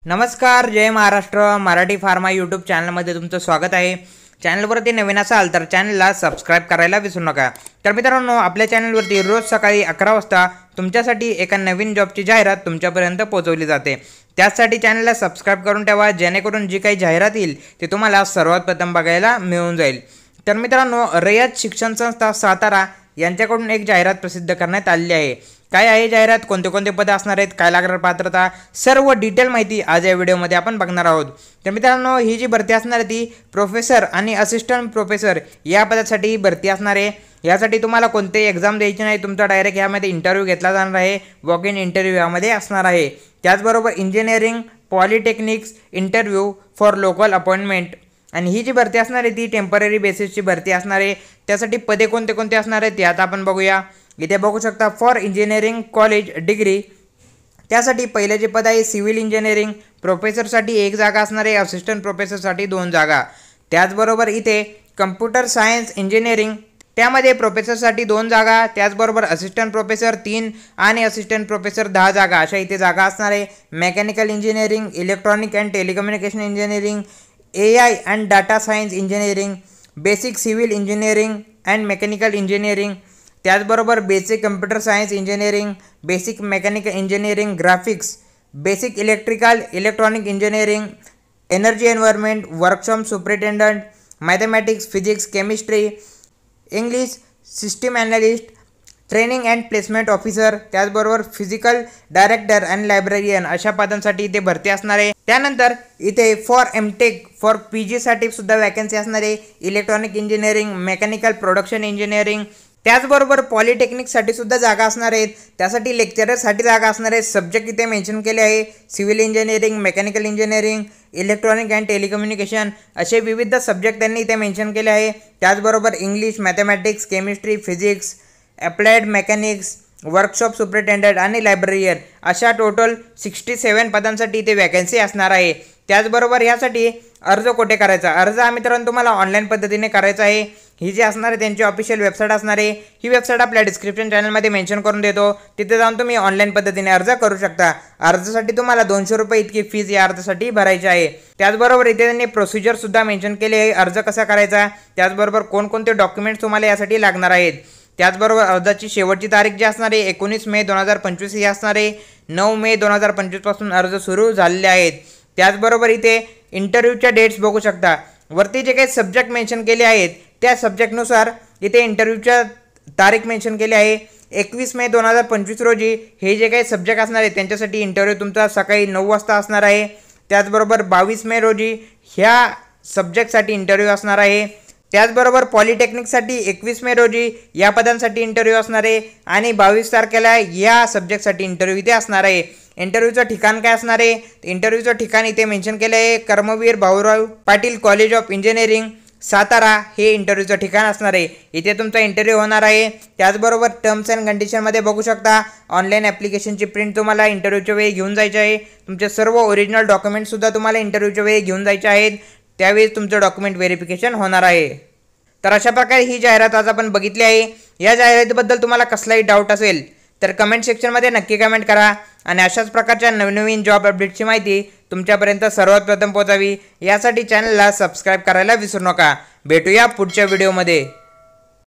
नमस्कार, जय Maharashtra. Marathi pharma YouTube चॅनलमध्ये तुमचं स्वागत आहे. चॅनलवरती नवीन असाल तर चॅनलला सबस्क्राईब करायला विसरू नका. तर मित्रांनो, आपल्या चॅनलवरती रोज सकाळी 11 वाजता तुमच्यासाठी एका नवीन जॉबची जाहिरात तुमच्यापर्यंत पोहोचवली जाते. त्यासाठी चॅनलला सबस्क्राईब करून ठेवा, जेणेकरून जी काही जाहिरात येईल ते तुम्हाला सर्वात प्रथम बघायला मिळून जाईल. तर मित्रांनो, रयत शिक्षण संस्था सातारा यांच्याकडून एक जाहिरात प्रसिद्ध करण्यात आलेली आहे. काय आहे जाहिरात, कोणते कोणते पदे असणार आहेत, काय लागणार पात्रता, सर्व डिटेल माहिती आज या व्हिडिओमध्ये आपण बघणार आहोत. तर मित्रांनो, ही जी भरती असणार आहे ती प्रोफेसर आणि असिस्टंट प्रोफेसर या पदासाठी भरती असणार आहे. यासाठी तुम्हाला कोणतेही एक्झाम द्यायची नाही, तुमचा डायरेक्ट यामध्ये इंटरव्ह्यू घेतला जाणार आहे. वॉक इन इंटरव्ह्यू यामध्ये असणार आहे. त्याचबरोबर engineering polytechnics interview for local appointment. आणि ही जी भरती असणार आहे ती टेम्पररी बेसिसची भरती असणार आहे. त्यासाठी पदे कोणते कोणते असणार आहेत ते आता आपण बघूया. इथे बघू शकता फॉर इंजिनिअरिंग कॉलेज डिग्री. त्यासाठी पहिले जे पद आहे सिव्हिल इंजिनिअरिंग प्रोफेसरसाठी 1 जागा असणार आहे, असिस्टंट प्रोफेसरसाठी 2 जागा. त्याचबरोबर इथे कम्प्युटर सायन्स इंजिनिअरिंग त्यामध्ये प्रोफेसरसाठी 2 जागा, त्याचबरोबर असिस्टंट प्रोफेसर 3 आणि असिस्टंट प्रोफेसर 10 जागा अशा इथे जागा असणार आहे. Mechanical engineering, electronic and telecommunication engineering, AI and data science engineering, basic civil engineering and mechanical engineering, त्याचबरोबर basic computer science engineering, basic mechanical engineering graphics, basic electrical electronic engineering, energy environment, workshop superintendent, mathematics physics chemistry, English system analyst, training and placement officer, त्याचबरोबर physical director and librarian अशा पदांसाठी इथे भरती असणार आहे. त्यानंतर इथे फॉर एमटेक फॉर PG साठी सुद्धा वॅकन्सी असणार आहे. Electronic engineering, mechanical production engineering, त्याचबरोबर पॉलिटेक्निकसाठी सुद्धा जागा असणार आहेत. त्यासाठी लेक्चररसाठी जागा असणार आहेत. सब्जेक्ट इथे मेन्शन केले आहे, civil engineering, mechanical engineering, electronic and telecommunication असे विविध सब्जेक्ट त्यांनी इथे मेन्शन केले आहे. त्याचबरोबर English, mathematics, chemistry, physics, applied mechanics, workshop superintendent आणि लायब्ररियन अशा टोटल 67 पदांसाठी इथे वॅकन्सी असणार आहे. त्याचबरोबर यासाठी अर्ज कुठे करायचा, अर्ज हा मित्रांनो तुम्हाला ऑनलाईन पद्धतीने करायचा आहे. ही जी असणार आहे त्यांची ऑफिशियल वेबसाईट असणार आहे. ही वेबसाईट आपल्या डिस्क्रिप्शन चॅनलमध्ये मेन्शन करून देतो. तिथे जाऊन तुम्ही ऑनलाईन पद्धतीने अर्ज करू शकता. अर्जासाठी तुम्हाला 200 रुपये इतकी फीज या अर्जासाठी भरायची आहे. त्याचबरोबर इथे त्यांनी प्रोसिजरसुद्धा मेन्शन केली आहे अर्ज कसा करायचा, त्याचबरोबर कोणकोणते डॉक्युमेंट्स तुम्हाला यासाठी लागणार आहेत. त्याचबरोबर अर्जाची शेवटची तारीख जी असणार आहे 19 मे 2025 ही असणार आहे. 9 मे 2025 पासून अर्ज सुरू झालेले आहेत. त्याचबरोबर इथे इंटरव्ह्यूच्या डेट्स बघू शकता. वरती जे काही सब्जेक्ट मेन्शन केले आहेत त्या सब्जेक्टनुसार इथे इंटरव्ह्यूच्या तारीख मेन्शन केली आहे. 21 मे 2025 रोजी हे जे काही सब्जेक्ट असणार आहेत त्यांच्यासाठी इंटरव्ह्यू तुमचा सकाळी 9 वाजता असणार आहे. त्याचबरोबर 22 मे रोजी ह्या सब्जेक्टसाठी इंटरव्ह्यू असणार आहे. त्याचबरोबर पॉलिटेक्निकसाठी 21 मे रोजी या पदांसाठी इंटरव्ह्यू असणार आहे आणि 22 तारखेला या सब्जेक्टसाठी इंटरव्ह्यू इथे असणार आहे. इंटरव्ह्यूचं ठिकाण काय असणार आहे, इंटरव्ह्यूचं ठिकाण इथे मेन्शन केलं आहे. Karmaveer Bhaurao Patil college of engineering Satara हे इंटरव्ह्यूचं ठिकाण असणार आहे. इथे तुमचा इंटरव्ह्यू होणार आहे. त्याचबरोबर टर्म्स अँड कंडिशनमध्ये बघू शकता ऑनलाईन ॲप्लिकेशनची प्रिंट तुम्हाला इंटरव्ह्यूच्या वेळी घेऊन जायची आहे. तुमचे सर्व ओरिजिनल डॉक्युमेंटसुद्धा तुम्हाला इंटरव्ह्यूच्या वेळी घेऊन जायचे आहेत. त्यावेळेस तुमचं डॉक्युमेंट व्हेरिफिकेशन होणार आहे. तर अशा प्रकारे ही जाहिरात आज आपण बघितली आहे. या जाहिरातीबद्दल तुम्हाला कसलाही डाऊट असेल तर कमेंट सेक्शनमध्ये नक्की कमेंट करा. आणि अशाच प्रकारच्या नवनवीन जॉब अपडेटची माहिती तुमच्यापर्यंत सर्वात प्रथम पोहोचावी यासाठी चॅनलला सबस्क्राईब करायला विसरू नका. भेटूया पुढच्या व्हिडिओमध्ये.